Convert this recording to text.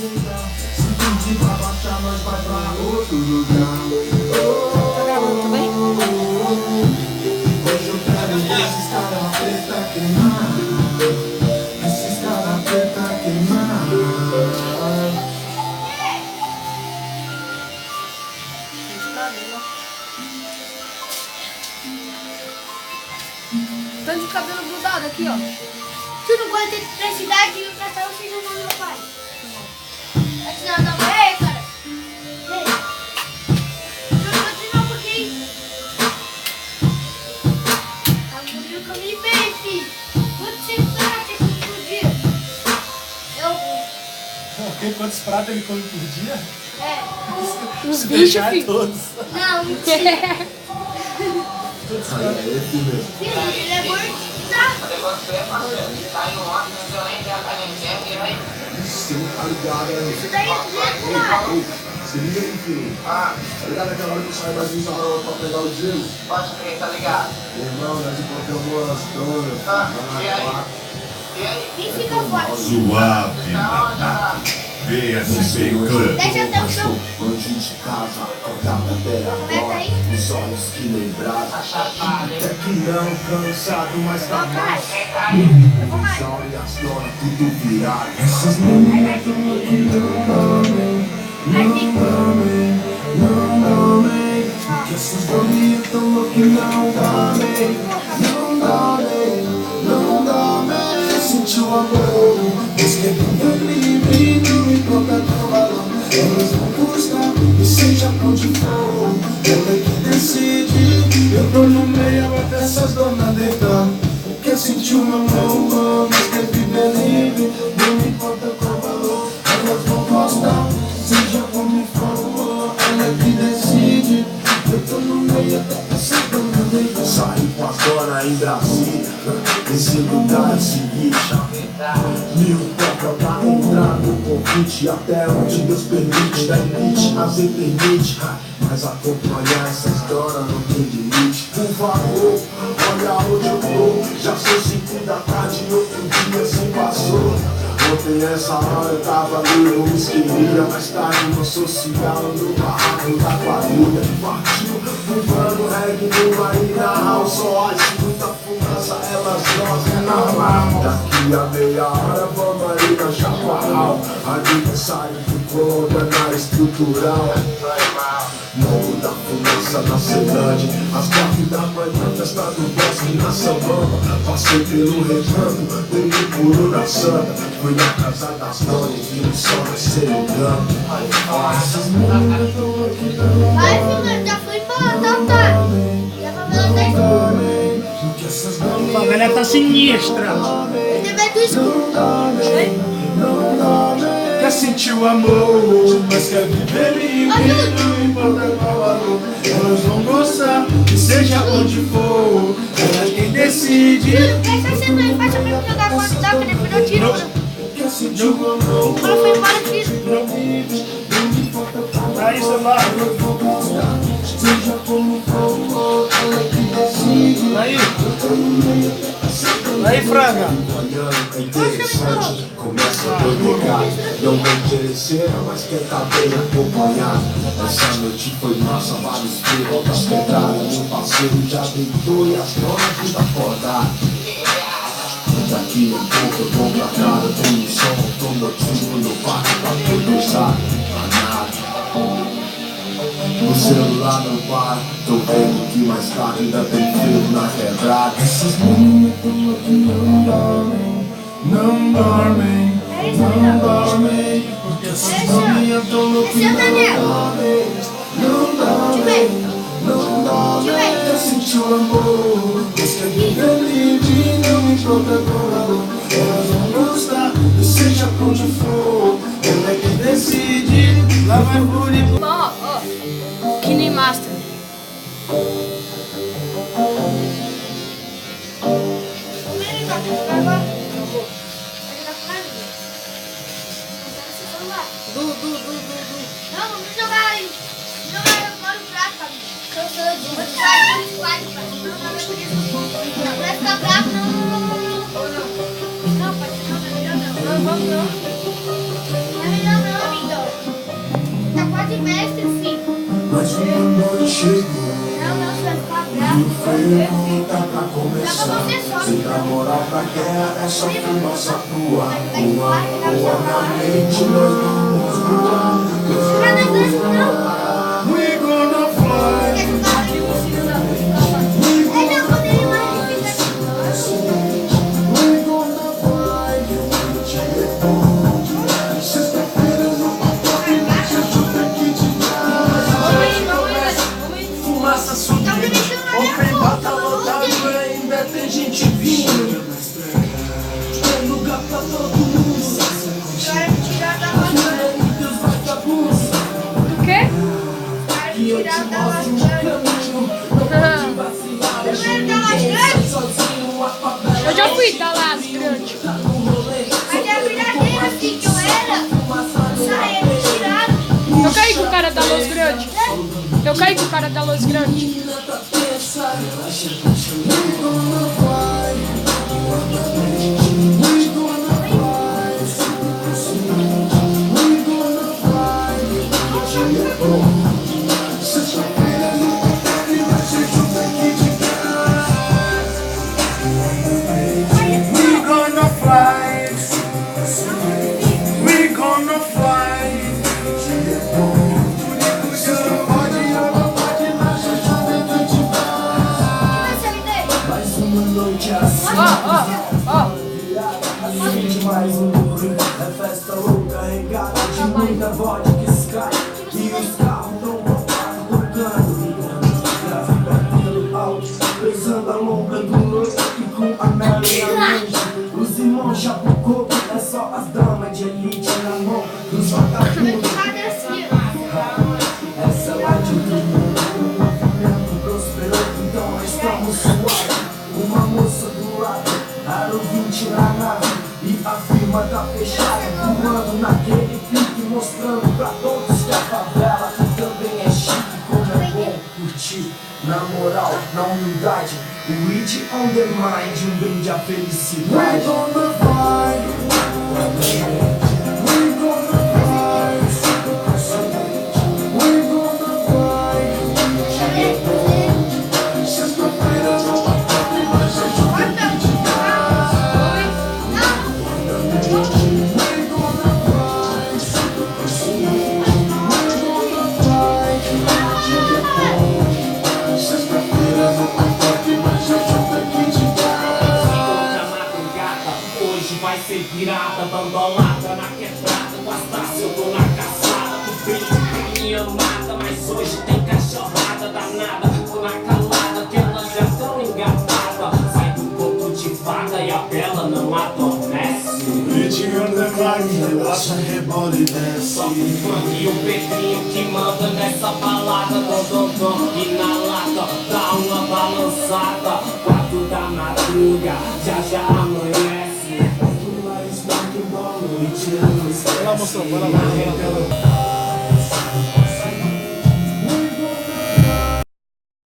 Se pedir pra baixar, nós vai pra outro lugar. Tá gravando também? Hoje eu quero esses caras preta queimar. Esses caras preta queimar. Tanto de cabelo grudado aqui, ó. Tu não gosta de eletricidade e pra estar você já não meu pai. Antes não, não. Ei, cara. Ei. Tu não continua um pouquinho. Tá mudando o caminho bem, filho. Quanto você prata por dia? Quantos pratos ele come por dia? É. Uns Se 20, deixar filho. todos. Não, mentira. É esse mesmo. Filho, ele é gordo. Sim, tá ligado, né? Isso daí é dentro, mano. Se liga aí, filho. Tá ligado aquela hora que eu saio mais uns horas pra pegar o gelo? Pode crer, tá ligado? Irmão, nós encontramos umas donas. E aí? E aí? Quem fica fora? Suave, batata. BSC Club. Deixa até o chão. Antes de casa, acordava até agora. Os olhos que lembraram. Até que não, cansado, mas tá mais. Os olhos e as donas, tudo virado. Essas meninas tão aqui, não dormem. Não dormem. Que essas doninhas tão aqui, não dormem. Não dormem. Sentiu amor. Diz que é tudo livre, não importa teu valor. Elas vão buscar, e seja onde for. Ela é que decide. Eu tô no meio até essas donas deitando. Quer sentir o meu amor, mas quer viver livre. Não importa qual valor. Elas vão gostar, seja como for. Ela é que decide. Eu tô no meio até essas donas deitando. Saí com as donas em Brasília. Esse lugar é o seguinte. Mil toca pra entrar no convite. Até onde Deus permite. Da elite às permite. Mas acompanhar essas donas não tem limite. Por favor, olha onde eu tô. Já são 5 da tarde e outro dia se passou. Ontem essa hora eu tava ali, eu me queria. Mais tarde no social, no barraco da quadrilha. Partiu, fumando reggae no Marina House. Só ice, muita fumaça, elas gostam normal. Daqui a meia hora vamos ali na Chaparral. Aniversário do Conda na estrutural. Morro da fumaça na cidade. Às 4 da manhã, festa do bosque na savana. Passei pelo recanto, dei um pulo na santa. Fui na casa das donas e vi o sol nascer no campo. Essas meninas tão aqui também. Vai, filho, já fui embora, tá? Já falou 10 minutos. A família tá sinistra. Você vai do escuro. Quer sentir o amor, mas quer viver livre. Não importa qual valor. Elas vão gostar, que seja onde for. Ela é quem decide. Deixa você não faz pra mim jogar quando dá, que depois eu tiro. Quer sentir o amor, Quando eu fui embora, eu tiro. não vive. Não importa qual valor. Aí, celular. Elas vão gostar, seja como for. Ela é quem decide. Aí, franga. É interessante, começa a bodegar. Não é interesseira, mas quer tá bem acompanhado. Essa noite foi massa, vários pilotos pedradas. Meu parceiro já deitou e as donas tudo acordaram. Daqui a pouco eu vou pra casa, tô no som, tô motivo no parque pra poder usar. O celular não para, tô vendo que mais tarde ainda tem frio na quebrada. Essas meninas tão aqui não dormem, não dormem, não dormem. Porque essas meninas tão aqui não dormem, não dormem, não dormem. Quer sentir o amor, mas quer viver livre, não importa qual valor. Elas vão gostar, e seja pra onde for, ela é que decide, lá vai por ir. Ó, Kine Master. Du. Não, vamos jogar aí. Jogar eu moro prato, família. Vou tirar 24, pai. Não vai ficar bravo, não. Não, pai, não é melhor não. Não, vamos não. Não é melhor não. chegou. Não, não, você vai ficar E bravo. o freio tá pra começar. Dá pra você só. Sem dar moral pra guerra, é só fumaça pro ar. Humanamente nós vamos voar. Mas não é isso, não. We gonna fly. Quer que eu fale? É, não, quando ele mais We gonna fly. Sexta-feira no papai, mas eu tô aqui de casa. Fumaça subindo, open bata lotado e ainda tem gente vindo. Tem lugar pra todo mundo. tirar da bastante. E os vagabundos O quê? que eu te mostro o caminho. Não pode vacilar, a gente sai sozinho, a favela. Eu já fui da Las Grande. Tá no rolê, Mas é a verdadeira assim que eu era. Saia, me tiraram. Eu caí com o cara da Los Grande. Eu caí com o cara da Los Grande. tá pensando. We gonna fly. We gonna fly. We gonna fly. Sexta-feira no papai, mas eu tô aqui de casa. We gonna fly. We gonna fly. Você não pode, eu não pode, mas eu tô dentro de casa. Mas ele dele. Mais uma noite assim. Acende mais um rio. É festa louca, regada de muita vodka que Sky. E os carros tão lotados, tocando. Gravitando alto, pesando a lombra do noite. E com a Mary na mente. Os irmãos já pro corpo, é só as damas de elite na mão. Dos vagabundos. Cada assim. Essa é a de tudo. O movimento prosperou, então nós estamos suaves. Uma moça do lado, aro 20 na nave. E a firma tá fechada, fumando naquele pique, mostrando pra todos que a favela também é chique. Como é bom curtir, na moral, na humildade. Weed on the mind, um brinde à felicidade. We gonna fly. We gonna fly. We gonna fly. Sexta-feira no papai, mas eu tô aqui de casa. We gonna fly. Sexta-feira no papai, mas eu tô aqui de casa. Outra madrugada, hoje vai ser virada, bambolada na quebrada, com as taças eu tô na caçada, com brilho pra minha amada, mas hoje tem cachorrada danada, tô na calada, que elas já tão engatadas, sai do corpo de vaga e a bela não adormece. Relaxa, rebola e desce. Só o funk e o Pedrinho que manda nessa balada, dom, e na lata dá uma balançada, 4 da madruga, já amanhece. Mas não que bola e tira no estresse. Vai lá, moção, vai lá.